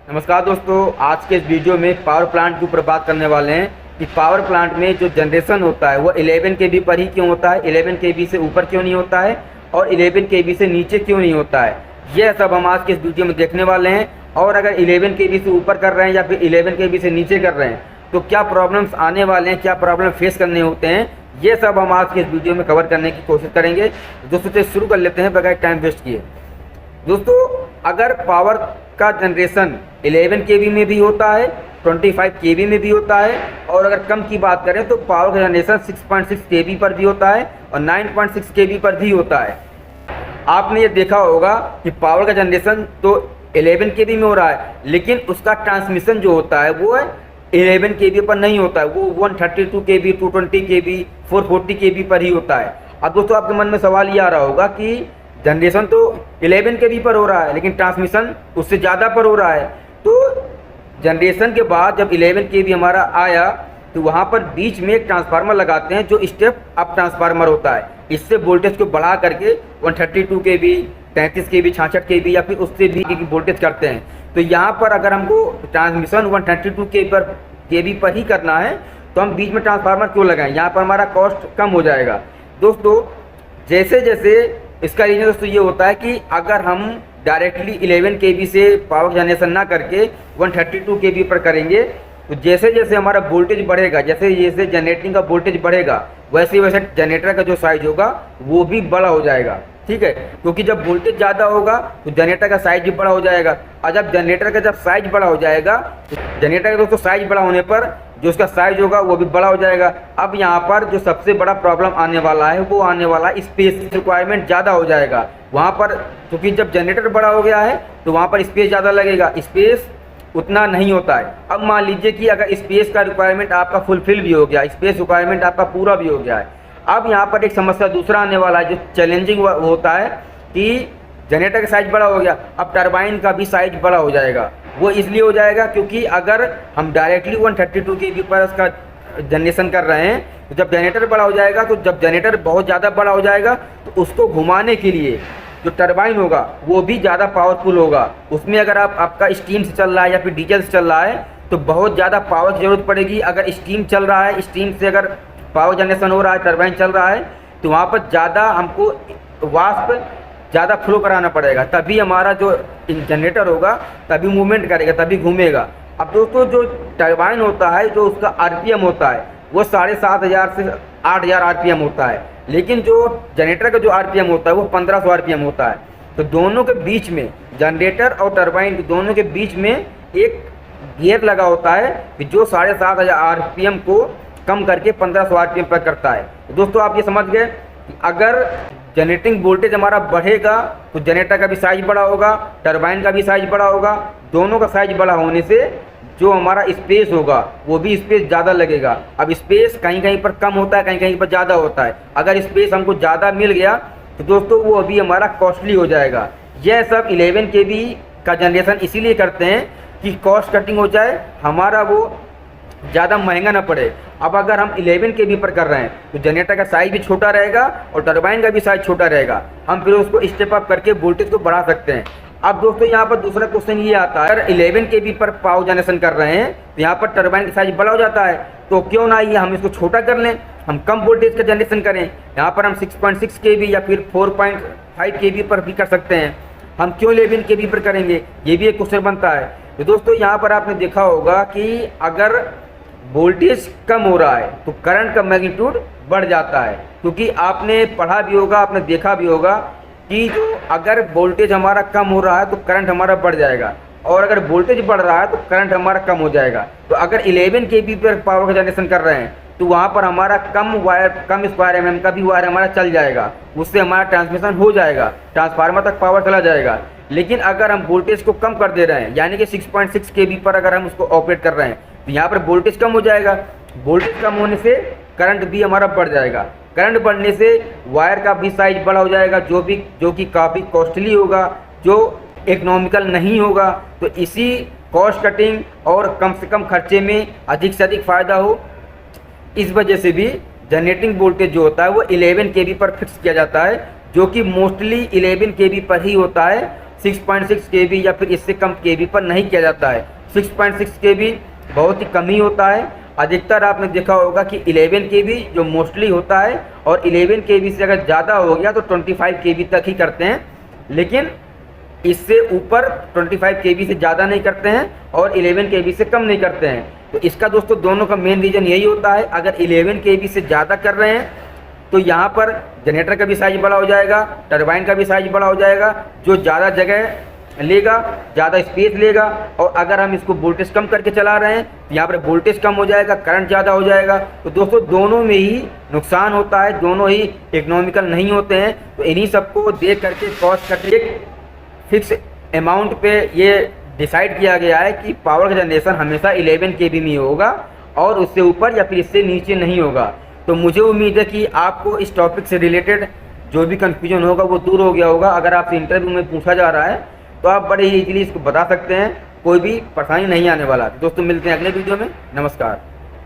नमस्कार दोस्तों, आज के इस वीडियो में पावर प्लांट के ऊपर बात करने वाले हैं कि पावर प्लांट में जो जनरेशन होता है वो 11 केवी पर ही क्यों होता है, 11 केवी से ऊपर क्यों नहीं होता है और 11 केवी से नीचे क्यों नहीं होता है। यह सब हम आज के इस वीडियो में देखने वाले हैं। और अगर 11 केवी से ऊपर कर रहे हैं या फिर 11 केवी से नीचे कर रहे हैं तो क्या प्रॉब्लम्स आने वाले हैं, क्या प्रॉब्लम फेस करने होते हैं, ये सब हम आज के इस वीडियो में कवर करने की कोशिश करेंगे। दोस्तों तो शुरू कर लेते हैं बगैर टाइम वेस्ट किए। दोस्तों, अगर पावर का जनरेशन 11 केवी में भी होता है, 25 केवी में भी होता है, और अगर कम की बात करें तो पावर का जनरेशन 6.6 केवी पर भी होता है और 9.6 केवी पर भी होता है। आपने ये देखा होगा कि पावर का जनरेशन तो 11 केवी में हो रहा है, लेकिन उसका ट्रांसमिशन जो होता है वो 11 केवी पर नहीं होता है, वो 132 केवी, 220 केवी, 440 केवी पर ही होता है। अब दोस्तों आपके मन में सवाल ये आ रहा होगा कि जनरेशन तो 11 केवी पर हो रहा है लेकिन ट्रांसमिशन उससे ज़्यादा पर हो रहा है। तो जनरेशन के बाद जब 11 केवी हमारा आया तो वहाँ पर बीच में एक ट्रांसफार्मर लगाते हैं जो स्टेप अप ट्रांसफार्मर होता है। इससे वोल्टेज को बढ़ा करके 132 केवी, 33 केवी, 66 केवी या फिर उससे भी वोल्टेज करते हैं। तो यहाँ पर अगर हमको ट्रांसमिशन 132 केवी पर ही करना है तो हम बीच में ट्रांसफार्मर क्यों लगाएं, यहाँ पर हमारा कॉस्ट कम हो जाएगा। दोस्तों जैसे जैसे इसका रीज़न दोस्तों ये होता है कि अगर हम डायरेक्टली 11 केवी से पावर जनरेशन ना करके 132 केवी पर करेंगे तो जैसे जैसे हमारा वोल्टेज बढ़ेगा, जैसे जैसे जनरेटिंग का वोल्टेज बढ़ेगा वैसे वैसे जनरेटर का जो साइज होगा वो भी बड़ा हो जाएगा। ठीक है, क्योंकि जब वोल्टेज ज़्यादा होगा तो जनरेटर का साइज भी बड़ा हो जाएगा, और जब जनरेटर का साइज बड़ा हो जाएगा तो जनरेटर का दोस्तों साइज बड़ा होने पर जो उसका साइज होगा वो भी बड़ा हो जाएगा। अब यहाँ पर जो सबसे बड़ा प्रॉब्लम आने वाला है वो आने वाला स्पेस रिक्वायरमेंट ज़्यादा हो जाएगा वहाँ पर, क्योंकि जब जनरेटर बड़ा हो गया है तो वहाँ पर स्पेस ज़्यादा लगेगा, स्पेस उतना नहीं होता है। अब मान लीजिए कि अगर स्पेस का रिक्वायरमेंट आपका फुलफिल भी हो गया, स्पेस रिक्वायरमेंट आपका पूरा भी हो गया है, अब यहाँ पर एक समस्या दूसरा आने वाला है जो चैलेंजिंग होता है कि जनरेटर का साइज बड़ा हो गया, अब टरबाइन का भी साइज बड़ा हो जाएगा। वो इसलिए हो जाएगा क्योंकि अगर हम डायरेक्टली 132 केवी पर उसका जनरेशन कर रहे हैं तो जब जनरेटर बड़ा हो जाएगा, तो जब जनरेटर बहुत ज़्यादा बड़ा हो जाएगा तो उसको घुमाने के लिए जो टरबाइन होगा वो भी ज़्यादा पावरफुल होगा। उसमें अगर आपका स्टीम से चल रहा है या फिर डीजल से चल रहा है तो बहुत ज़्यादा पावर की ज़रूरत पड़ेगी। अगर स्टीम चल रहा है, स्टीम से अगर पावर जनरेशन हो रहा है, टरबाइन चल रहा है, तो वहाँ पर ज़्यादा हमको वाष्प ज़्यादा फ्लो कराना पड़ेगा, तभी हमारा जो जनरेटर होगा तभी मूवमेंट करेगा, तभी घूमेगा। अब दोस्तों जो टरबाइन होता है, जो उसका आरपीएम होता है वो 7,500 से 8,000 आरपीएम होता है, लेकिन जो जनरेटर का जो आरपीएम होता है वो 1,500 आरपीएम होता है। तो दोनों के बीच में, जनरेटर और टरबाइन दोनों के बीच में एक गियर लगा होता है कि जो 7,500 आरपीएम को कम करके 1,500 आरपीएम पर करता है। तो दोस्तों आप ये समझ गए कि अगर जनरेटिंग वोल्टेज हमारा बढ़ेगा तो जनरेटर का भी साइज बड़ा होगा, टरबाइन का भी साइज बड़ा होगा। दोनों का साइज बड़ा होने से जो हमारा स्पेस होगा वो भी स्पेस ज़्यादा लगेगा। अब स्पेस कहीं कहीं पर कम होता है, कहीं कहीं पर ज़्यादा होता है। अगर स्पेस हमको ज़्यादा मिल गया तो दोस्तों वो अभी हमारा कॉस्टली हो जाएगा। यह सब 11 केवी का जनरेशन इसीलिए करते हैं कि कॉस्ट कटिंग हो जाए, हमारा वो ज़्यादा महंगा ना पड़े। अब अगर हम 11 केवी पर कर रहे हैं तो जनरेटर का साइज भी छोटा रहेगा और टरबाइन का भी साइज छोटा रहेगा, हम फिर उसको स्टेप अप करके वोल्टेज को बढ़ा सकते हैं। अब दोस्तों यहाँ पर दूसरा क्वेश्चन ये आता है, अगर 11 केवी पर पावर जनरेशन कर रहे हैं तो यहाँ पर टरबाइन का साइज बड़ा हो जाता है, तो क्यों ना ये हम इसको छोटा कर लें, हम कम वोल्टेज का जनरेशन करें। यहाँ पर हम 6.6 केवी या फिर 4.5 केवी पर भी कर सकते हैं, हम क्यों 11 केवी पर करेंगे, ये भी एक क्वेश्चन बनता है। तो दोस्तों यहाँ पर आपने देखा होगा कि अगर वोल्टेज कम हो रहा है तो करंट का मैग्नीट्यूड बढ़ जाता है, क्योंकि आपने पढ़ा भी होगा, आपने देखा भी होगा कि जो अगर वोल्टेज हमारा कम हो रहा है तो करंट हमारा बढ़ जाएगा, और अगर वोल्टेज बढ़ रहा है तो करंट हमारा कम हो जाएगा। तो अगर 11 केवी पर पावर का जनरेशन कर रहे हैं तो वहाँ पर हमारा कम स्क्वायर एमएम का भी वायर हमारा चल जाएगा, उससे हमारा ट्रांसमिशन हो जाएगा, ट्रांसफार्मर तक पावर चला जाएगा। लेकिन अगर हम वोल्टेज को कम कर दे रहे हैं, यानी कि 6.6 केवी पर अगर हम उसको ऑपरेट कर रहे हैं तो यहाँ पर वोल्टेज कम हो जाएगा, वोल्टेज कम होने से करंट भी हमारा बढ़ जाएगा, करंट बढ़ने से वायर का भी साइज बड़ा हो जाएगा, जो कि काफ़ी कॉस्टली होगा, जो इकोनॉमिकल नहीं होगा। तो इसी कॉस्ट कटिंग और कम से कम खर्चे में अधिक से अधिक फ़ायदा हो, इस वजह से भी जनरेटिंग वोल्टेज जो होता है वो 11 केवी पर फिक्स किया जाता है, जो कि मोस्टली 11 केवी पर ही होता है। 6.6 kV या फिर इससे कम kV पर नहीं किया जाता है। 6.6 kV बहुत ही कम ही होता है। अधिकतर आपने देखा होगा कि 11 kV जो मोस्टली होता है, और 11 kV से अगर ज़्यादा हो गया तो 25 kV तक ही करते हैं, लेकिन इससे ऊपर 25 kV से ज़्यादा नहीं करते हैं और 11 kV से कम नहीं करते हैं। तो इसका दोस्तों दोनों का मेन रीज़न यही होता है, अगर 11 kV से ज़्यादा कर रहे हैं तो यहाँ पर जनरेटर का भी साइज बड़ा हो जाएगा, टरबाइन का भी साइज बड़ा हो जाएगा, जो ज़्यादा जगह लेगा, ज़्यादा स्पेस लेगा। और अगर हम इसको वोल्टेज कम करके चला रहे हैं तो यहाँ पर वोल्टेज कम हो जाएगा, करंट ज़्यादा हो जाएगा। तो दोस्तों दोनों में ही नुकसान होता है, दोनों ही इकोनॉमिकल नहीं होते हैं। तो इन्हीं सबको देख करके कॉस्ट कटिंग एक फिक्स अमाउंट पे ये डिसाइड किया गया है कि पावर का जनरेशन हमेशा 11 kV में होगा और उससे ऊपर या फिर इससे नीचे नहीं होगा। तो मुझे उम्मीद है कि आपको इस टॉपिक से रिलेटेड जो भी कन्फ्यूजन होगा वो दूर हो गया होगा। अगर आपसे इंटरव्यू में पूछा जा रहा है तो आप बड़े ही इजीली इसको बता सकते हैं, कोई भी परेशानी नहीं आने वाला। दोस्तों मिलते हैं अगले वीडियो में, नमस्कार।